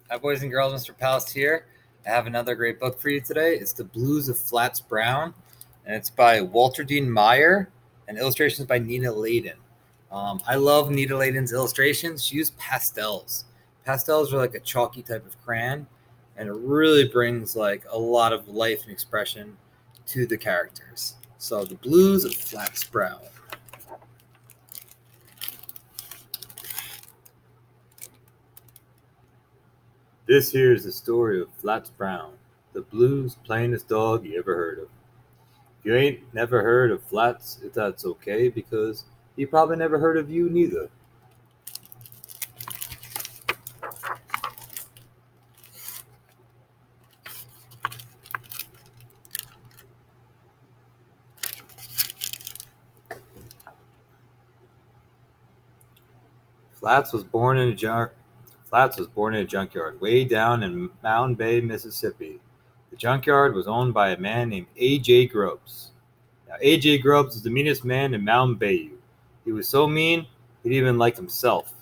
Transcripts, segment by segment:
Hi, boys and girls. Mr. Palast here. I have another great book for you today. It's The Blues of Flats Brown, and it's by Walter Dean Meyer, and illustrations by Nina Laden. I love Nina Laden's illustrations. She used pastels. Pastels are like a chalky type of crayon, and it really brings like a lot of life and expression to the characters. So, The Blues of Flats Brown. This here is the story of Flats Brown, the blues plainest dog you ever heard of. If you ain't never heard of Flats, if that's okay, because he probably never heard of you neither. Flats was born in a junkyard way down in Mound Bay, Mississippi. The junkyard was owned by a man named A.J. Grubbs. Now, A.J. Grubbs was the meanest man in Mound Bayou. He was so mean, he didn't even like himself.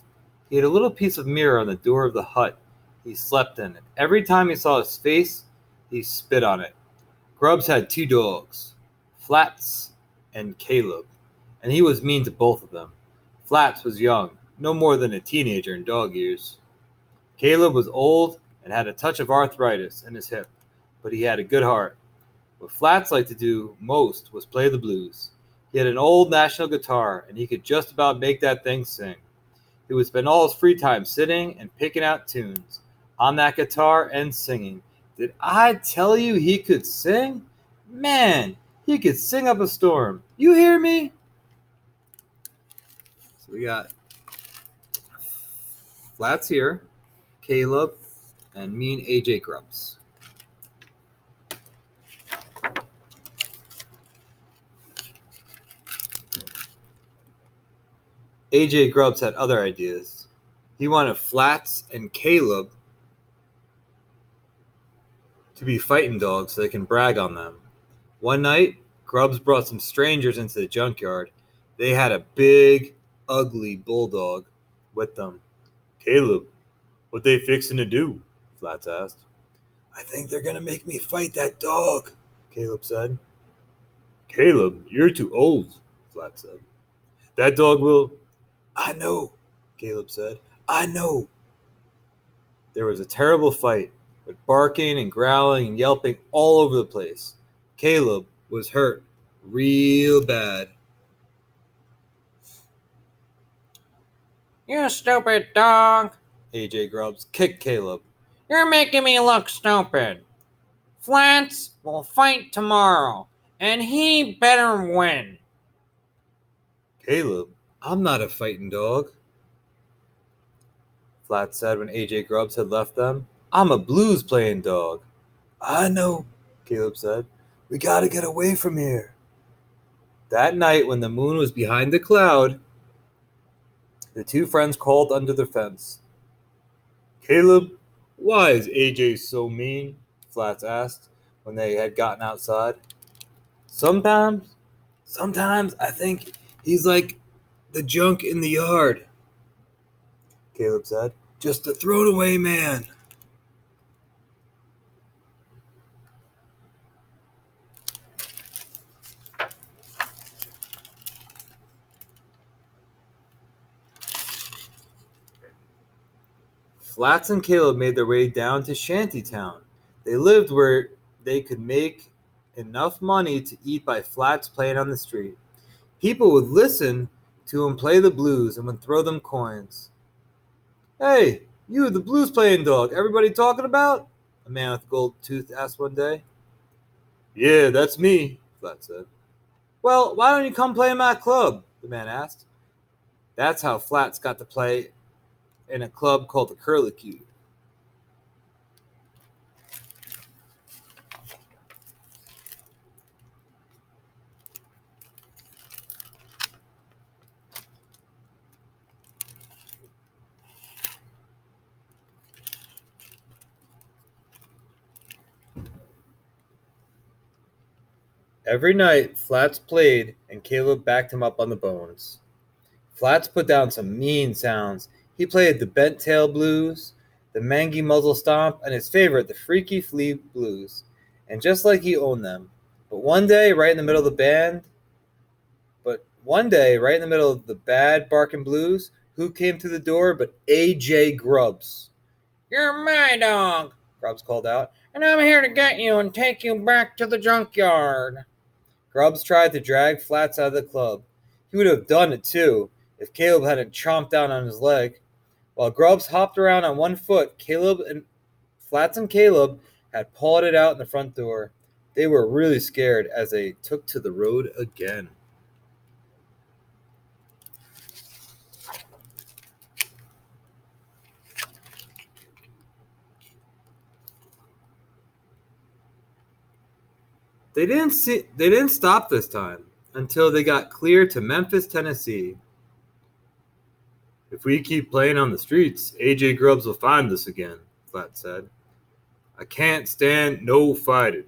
He had a little piece of mirror on the door of the hut he slept in, and every time he saw his face, he spit on it. Grubbs had two dogs, Flats and Caleb, and he was mean to both of them. Flats was young, no more than a teenager in dog years. Caleb was old and had a touch of arthritis in his hip, but he had a good heart. What Flats liked to do most was play the blues. He had an old national guitar, and he could just about make that thing sing. He would spend all his free time sitting and picking out tunes on that guitar and singing. Did I tell you he could sing? Man, he could sing up a storm. You hear me? So we got Flats here, Caleb, and me and AJ Grubbs. AJ Grubbs had other ideas. He wanted Flats and Caleb to be fighting dogs so they can brag on them. One night, Grubbs brought some strangers into the junkyard. They had a big, ugly bulldog with them. Caleb, what they fixing to do? Flats asked. I think they're going to make me fight that dog, Caleb said. Caleb, you're too old, Flats said. That dog will... I know, Caleb said. I know. There was a terrible fight, with barking and growling and yelping all over the place. Caleb was hurt real bad. You stupid dog, AJ Grubbs kicked Caleb. You're making me look stupid. Flats will fight tomorrow, and he better win. Caleb, I'm not a fighting dog, Flats said when AJ Grubbs had left them. I'm a blues playing dog. I know, Caleb said. We gotta get away from here. That night, when the moon was behind the cloud, the two friends crawled under the fence. Caleb, why is AJ so mean? Flats asked when they had gotten outside. Sometimes I think he's like the junk in the yard, Caleb said. Just a thrown away man. Flats and Caleb made their way down to Shantytown. They lived where they could make enough money to eat by Flats playing on the street. People would listen to him play the blues and would throw them coins. Hey, you, the blues playing dog, everybody talking about? A man with a gold tooth asked one day. Yeah, that's me, Flats said. Well, why don't you come play in my club? The man asked. That's how Flats got to play in a club called the Curlicue. Every night, Flats played, and Caleb backed him up on the bones. Flats put down some mean sounds. He played the bent tail blues, the mangy muzzle stomp, and his favorite, the freaky flea blues. And just like he owned them. But one day, right in the middle of the bad barking blues, who came through the door but A.J. Grubbs? You're my dog, Grubbs called out. and I'm here to get you and take you back to the junkyard. Grubbs tried to drag Flats out of the club. He would have done it too, if Caleb hadn't chomped down on his leg. While Grubbs hopped around on one foot, Flats and Caleb had pawed it out in the front door. They were really scared as they took to the road again. They didn't stop this time until they got clear to Memphis, Tennessee. If we keep playing on the streets, A.J. Grubbs will find us again, Flat said. I can't stand no fighting.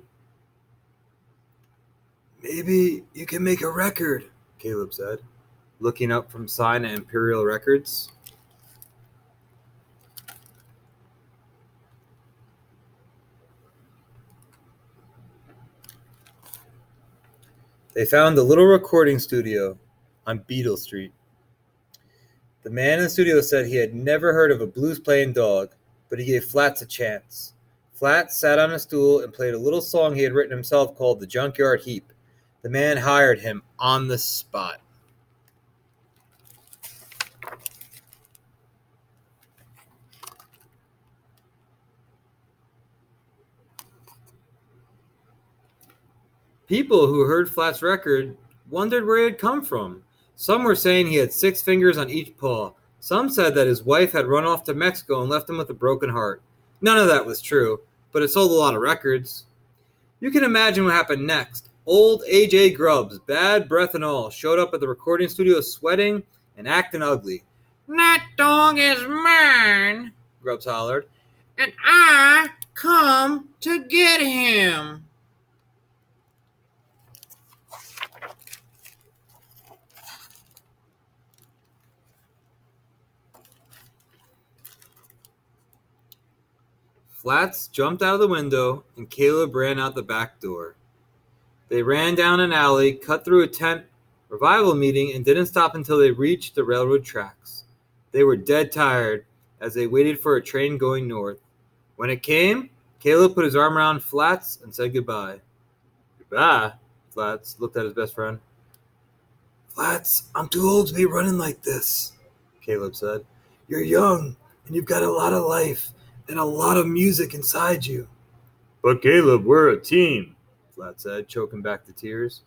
Maybe you can make a record, Caleb said, looking up from sign at Imperial Records. They found a little recording studio on Beetle Street. The man in the studio said he had never heard of a blues-playing dog, but he gave Flats a chance. Flats sat on a stool and played a little song he had written himself called The Junkyard Heap. The man hired him on the spot. People who heard Flats' record wondered where he had come from. Some were saying he had 6 fingers on each paw. Some said that his wife had run off to Mexico and left him with a broken heart. None of that was true, but it sold a lot of records. You can imagine what happened next. Old A.J. Grubbs, bad breath and all, showed up at the recording studio sweating and acting ugly. That dog is mine, Grubbs hollered. and I come to get him. Flats jumped out of the window, and Caleb ran out the back door. They ran down an alley, cut through a tent revival meeting, and didn't stop until they reached the railroad tracks. They were dead tired as they waited for a train going north. When it came, Caleb put his arm around Flats and said goodbye. Goodbye, Flats looked at his best friend. Flats, I'm too old to be running like this, Caleb said. You're young, and you've got a lot of life and a lot of music inside you. But Caleb, we're a team, Flat said, choking back the tears.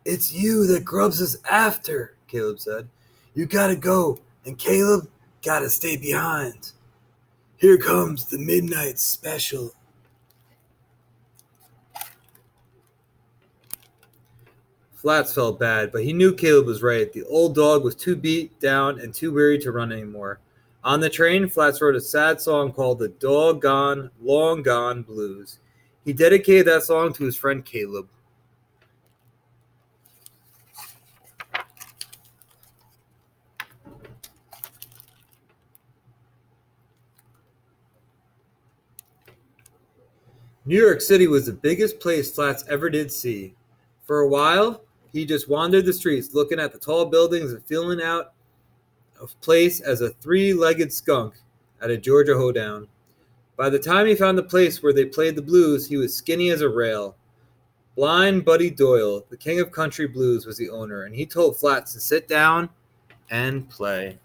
It's you that Grubbs is after, Caleb said. You gotta go, and Caleb gotta stay behind. Here comes the midnight special. Flats felt bad, but he knew Caleb was right. The old dog was too beat down and too weary to run anymore. On the train, Flats wrote a sad song called The Doggone Long Gone Blues. He dedicated that song to his friend Caleb. New York City was the biggest place Flats ever did see. For a while, he just wandered the streets, looking at the tall buildings and feeling out of place as a 3-legged skunk at a Georgia hoedown. By the time he found the place where they played the blues, he was skinny as a rail. Blind Buddy Doyle, the king of country blues, was the owner, and he told Flats to sit down and play.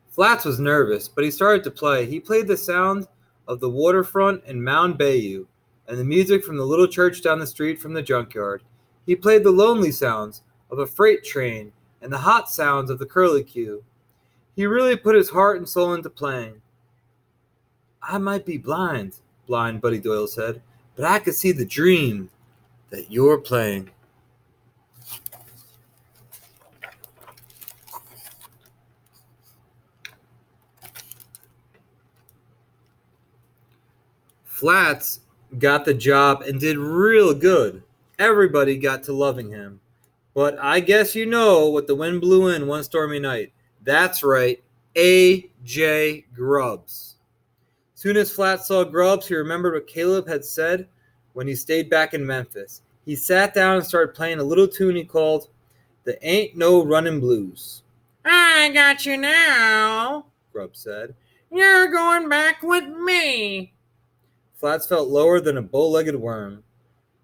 Flats was nervous, but he started to play. He played the sound of the waterfront in Mound Bayou and the music from the little church down the street from the junkyard. He played the lonely sounds of a freight train and the hot sounds of the curlicue. He really put his heart and soul into playing. I might be blind, Blind Buddy Doyle said, but I could see the dream that you're playing. Flats got the job and did real good. Everybody got to loving him. But I guess you know what the wind blew in one stormy night. That's right, A.J. Grubbs. Soon as Flat saw Grubbs, he remembered what Caleb had said when he stayed back in Memphis. He sat down and started playing a little tune he called The Ain't No Runnin' Blues. I got you now, Grubbs said. You're going back with me. Flats felt lower than a bow-legged worm.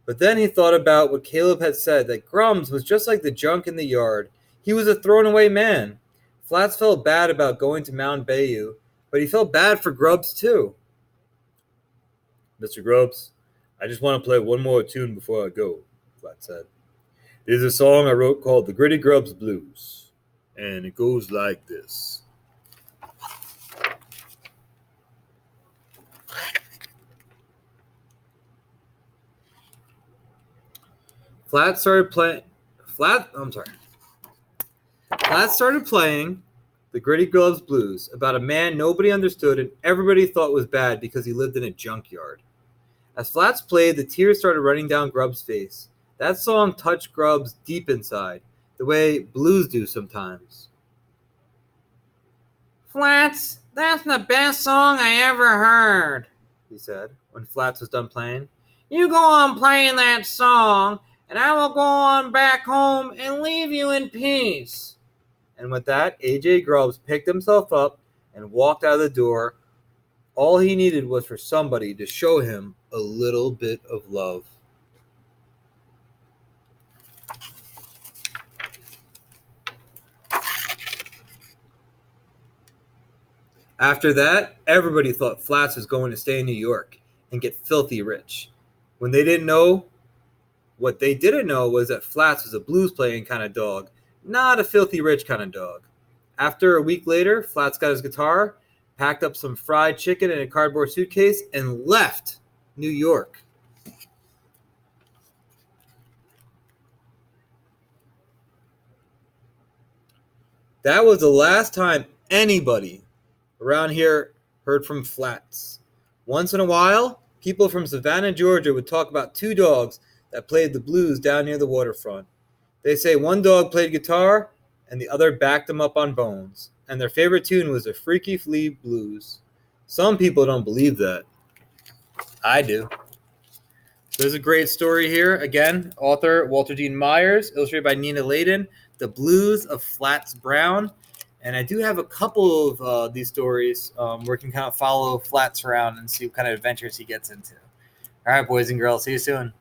But then he thought about what Caleb had said, that Grubbs was just like the junk in the yard. He was a thrown-away man. Flats felt bad about going to Mount Bayou, but he felt bad for Grubbs too. Mr. Grubbs, I just want to play one more tune before I go, Flats said. There's a song I wrote called The Gritty Grubbs Blues, and it goes like this. Flats started playing The Gritty Grubbs Blues about a man nobody understood and everybody thought was bad because he lived in a junkyard. As Flats played, the tears started running down Grubbs' face. That song touched Grubbs deep inside, the way blues do sometimes. Flats, that's the best song I ever heard, he said, when Flats was done playing. You go on playing that song, and I will go on back home and leave you in peace. And with that, A.J. Grubbs picked himself up and walked out of the door. All he needed was for somebody to show him a little bit of love. After that, everybody thought Flats was going to stay in New York and get filthy rich. What they didn't know was that Flats was a blues-playing kind of dog, not a filthy rich kind of dog. After a week later, Flats got his guitar, packed up some fried chicken in a cardboard suitcase, and left New York. That was the last time anybody around here heard from Flats. Once in a while, people from Savannah, Georgia would talk about two dogs that played the blues down near the waterfront. They say one dog played guitar and the other backed them up on bones, and their favorite tune was the Freaky Flea Blues. Some people don't believe that. I do. There's a great story here. Again, author Walter Dean Myers, illustrated by Nina Laden, The Blues of Flats Brown. And I do have a couple of these stories where we can kind of follow Flats around and see what kind of adventures he gets into. All right, boys and girls, see you soon.